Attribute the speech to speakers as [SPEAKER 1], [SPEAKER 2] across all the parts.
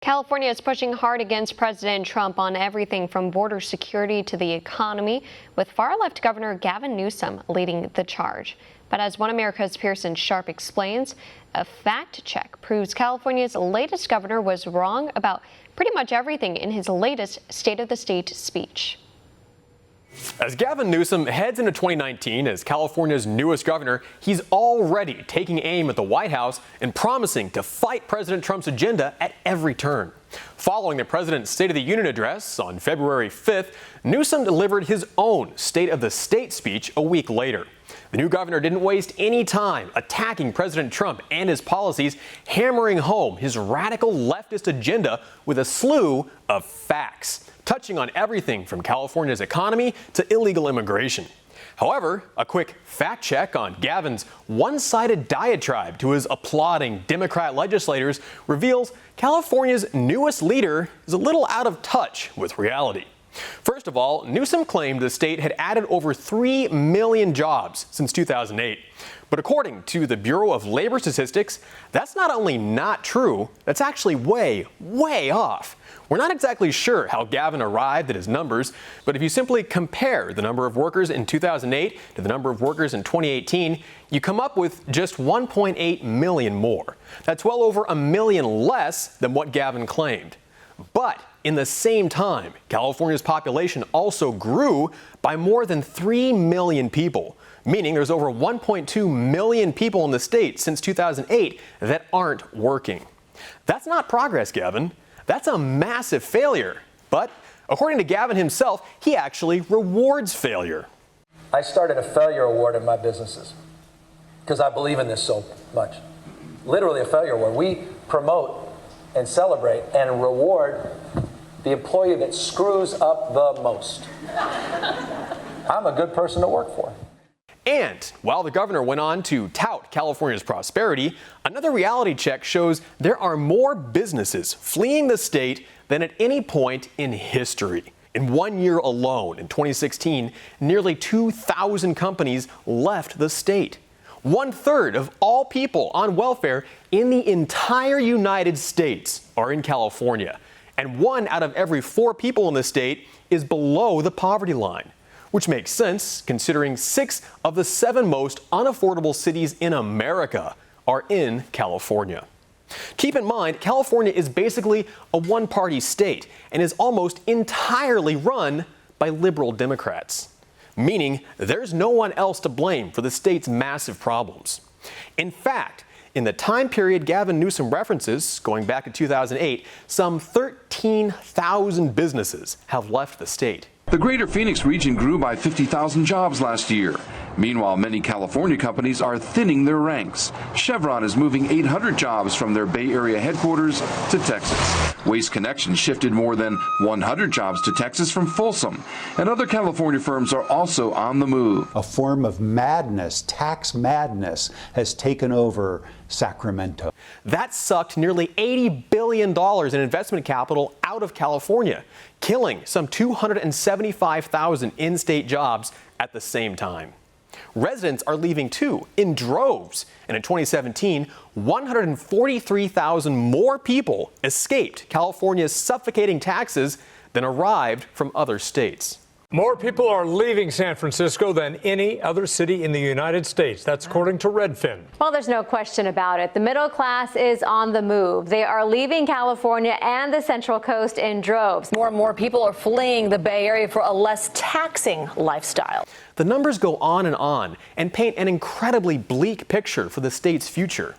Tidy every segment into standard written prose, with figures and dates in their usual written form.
[SPEAKER 1] California is pushing hard against President Trump on everything from border security to the economy, with far-left Governor Gavin Newsom leading the charge. But as One America's Pearson Sharp explains, a fact check proves California's latest governor was wrong about pretty much everything in his latest State of the State speech.
[SPEAKER 2] As Gavin Newsom heads into 2019 as California's newest governor, he's already taking aim at the White House and promising to fight President Trump's agenda at every turn. Following the president's State of the Union address on February 5th, Newsom delivered his own State of the State speech a week later. The new governor didn't waste any time attacking President Trump and his policies, hammering home his radical leftist agenda with a slew of facts, touching on everything from California's economy to illegal immigration. However, a quick fact check on Gavin's one-sided diatribe to his applauding Democrat legislators reveals California's newest leader is a little out of touch with reality. First of all, Newsom claimed the state had added over 3 million jobs since 2008. But according to the Bureau of Labor Statistics, that's not only not true, that's actually way off. We're not exactly sure how Gavin arrived at his numbers, but if you simply compare the number of workers in 2008 to the number of workers in 2018, you come up with just 1.8 million more. That's well over a million less than what Gavin claimed. But in the same time, California's population also grew by more than 3 million people, meaning there's over 1.2 million people in the state since 2008 that aren't working. That's not progress, Gavin. That's a massive failure. But according to Gavin himself, he actually rewards failure.
[SPEAKER 3] I started a failure award in my businesses because I believe in this so much. Literally a failure award. We promote and celebrate and reward the employee that screws up the most. I'm a good person to work for.
[SPEAKER 2] And while the governor went on to tout California's prosperity, another reality check shows there are more businesses fleeing the state than at any point in history. In 1 year alone, in 2016, nearly 2,000 companies left the state. 1/3 of all people on welfare in the entire United States are in California. And 1 out of every 4 people in the state is below the poverty line, which makes sense considering 6 of the 7 most unaffordable cities in America are in California. Keep in mind, California is basically a one-party state and is almost entirely run by liberal Democrats, meaning there's no one else to blame for the state's massive problems. In fact, in the time period Gavin Newsom references, going back to 2008, some 13,000 businesses have left the state.
[SPEAKER 4] The greater Phoenix region grew by 50,000 jobs last year. Meanwhile, many California companies are thinning their ranks. Chevron is moving 800 jobs from their Bay Area headquarters to Texas. Waste Connections shifted more than 100 jobs to Texas from Folsom. And other California firms are also on the move.
[SPEAKER 5] A form of madness, tax madness, has taken over Sacramento.
[SPEAKER 2] That sucked nearly $80 billion in investment capital out of California, killing some 275,000 in-state jobs at the same time. Residents are leaving too, in droves. And in 2017, 143,000 more people escaped California's suffocating taxes than arrived from other states.
[SPEAKER 6] More people are leaving San Francisco than any other city in the United States. That's according to Redfin.
[SPEAKER 7] Well, there's no question about it. The middle class is on the move. They are leaving California and the Central Coast in droves.
[SPEAKER 8] More and more people are fleeing the Bay Area for a less taxing lifestyle.
[SPEAKER 2] The numbers go on and paint an incredibly bleak picture for the state's future.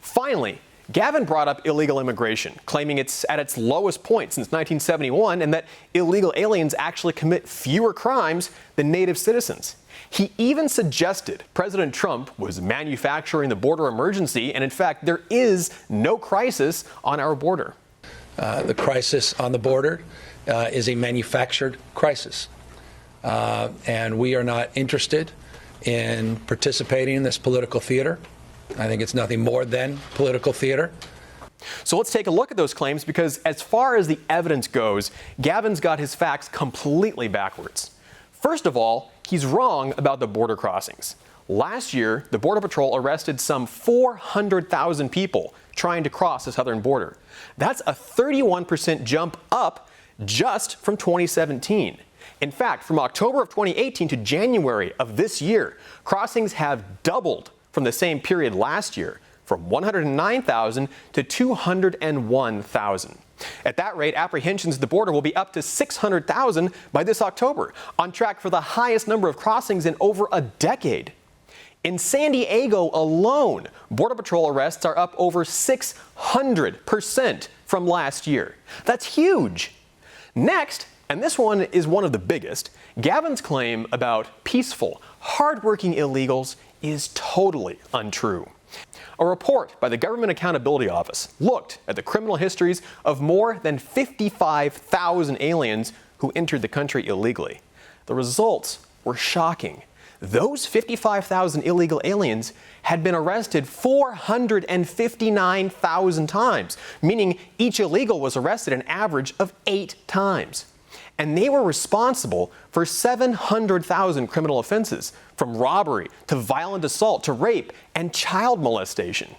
[SPEAKER 2] Finally, Gavin brought up illegal immigration, claiming it's at its lowest point since 1971 and that illegal aliens actually commit fewer crimes than native citizens. He even suggested President Trump was manufacturing the border emergency, and in fact, there is no crisis on our border.
[SPEAKER 9] The crisis on the border is a manufactured crisis, and we are not interested in participating in this political theater. I think it's nothing more than political theater.
[SPEAKER 2] So let's take a look at those claims, because as far as the evidence goes, Gavin's got his facts completely backwards. First of all, he's wrong about the border crossings. Last year, the Border Patrol arrested some 400,000 people trying to cross the southern border. That's a 31% jump up just from 2017. In fact, from October of 2018 to January of this year, crossings have doubled from the same period last year, from 109,000 to 201,000. At that rate, apprehensions at the border will be up to 600,000 by this October, on track for the highest number of crossings in over a decade. In San Diego alone, Border Patrol arrests are up over 600% from last year. That's huge. Next, and this one is one of the biggest, Gavin's claim about peaceful, hardworking illegals is totally untrue. A report by the Government Accountability Office looked at the criminal histories of more than 55,000 aliens who entered the country illegally. The results were shocking. Those 55,000 illegal aliens had been arrested 459,000 times, meaning each illegal was arrested an average of 8 times. And they were responsible for 700,000 criminal offenses, from robbery to violent assault to rape and child molestation.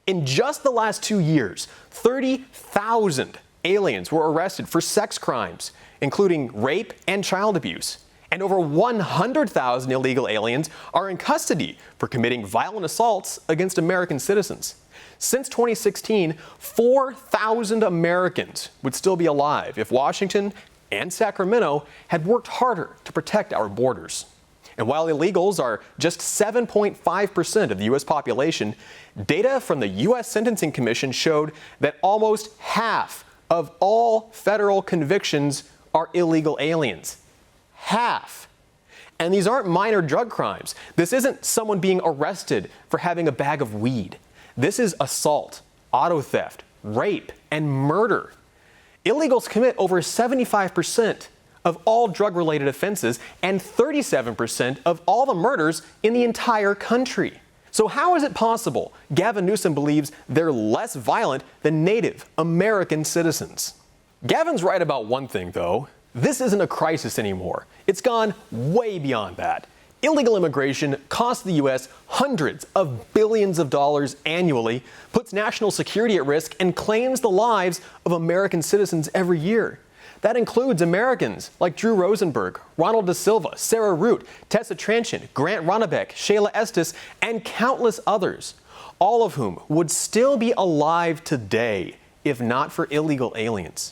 [SPEAKER 2] In just the last 2 years, 30,000 aliens were arrested for sex crimes, including rape and child abuse. And over 100,000 illegal aliens are in custody for committing violent assaults against American citizens. Since 2016, 4,000 Americans would still be alive if Washington and Sacramento had worked harder to protect our borders. And while illegals are just 7.5% of the U.S. population, data from the U.S. Sentencing Commission showed that almost half of all federal convictions are illegal aliens. Half. And these aren't minor drug crimes. This isn't someone being arrested for having a bag of weed. This is assault, auto theft, rape, and murder. Illegals commit over 75% of all drug-related offenses and 37% of all the murders in the entire country. So how is it possible Gavin Newsom believes they're less violent than Native American citizens? Gavin's right about one thing, though. This isn't a crisis anymore. It's gone way beyond that. Illegal immigration costs the U.S. hundreds of billions of dollars annually, puts national security at risk, and claims the lives of American citizens every year. That includes Americans like Drew Rosenberg, Ronald Da Silva, Sarah Root, Tessa Tranchen, Grant Ronnebeck, Shayla Estes, and countless others, all of whom would still be alive today if not for illegal aliens.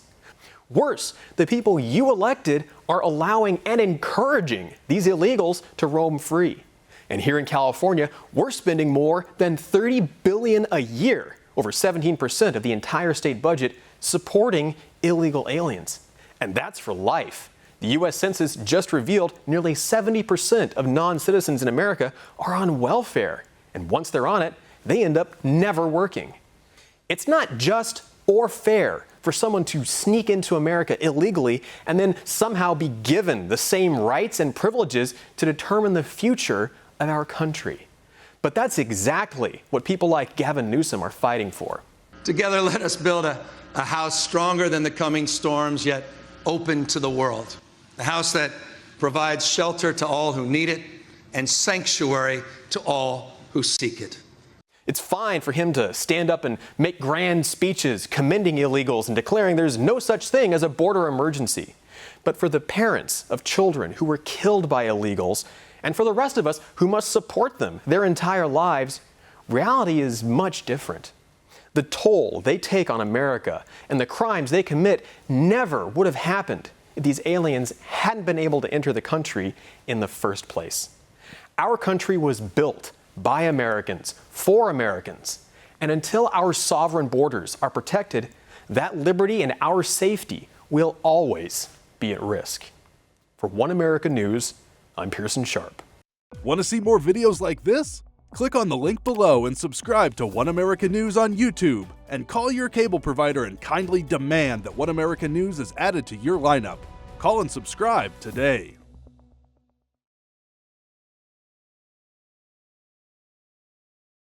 [SPEAKER 2] Worse, the people you elected are allowing and encouraging these illegals to roam free. And here in California, we're spending more than $30 billion a year, over 17% of the entire state budget, supporting illegal aliens. And that's for life. The U.S. Census just revealed nearly 70% of non-citizens in America are on welfare. And once they're on it, they end up never working. It's not just or fair for someone to sneak into America illegally and then somehow be given the same rights and privileges to determine the future of our country. But that's exactly what people like Gavin Newsom are fighting for.
[SPEAKER 10] Together, let us build a house stronger than the coming storms, yet open to the world. A house that provides shelter to all who need it and sanctuary to all who seek it.
[SPEAKER 2] It's fine for him to stand up and make grand speeches commending illegals and declaring there's no such thing as a border emergency. But for the parents of children who were killed by illegals, and for the rest of us who must support them their entire lives, reality is much different. The toll they take on America and the crimes they commit never would have happened if these aliens hadn't been able to enter the country in the first place. Our country was built by Americans, for Americans. And until our sovereign borders are protected, that liberty and our safety will always be at risk. For One America News, I'm Pearson Sharp.
[SPEAKER 11] Want to see more videos like this? Click on the link below and subscribe to One America News on YouTube. And call your cable provider and kindly demand that One America News is added to your lineup. Call and subscribe today.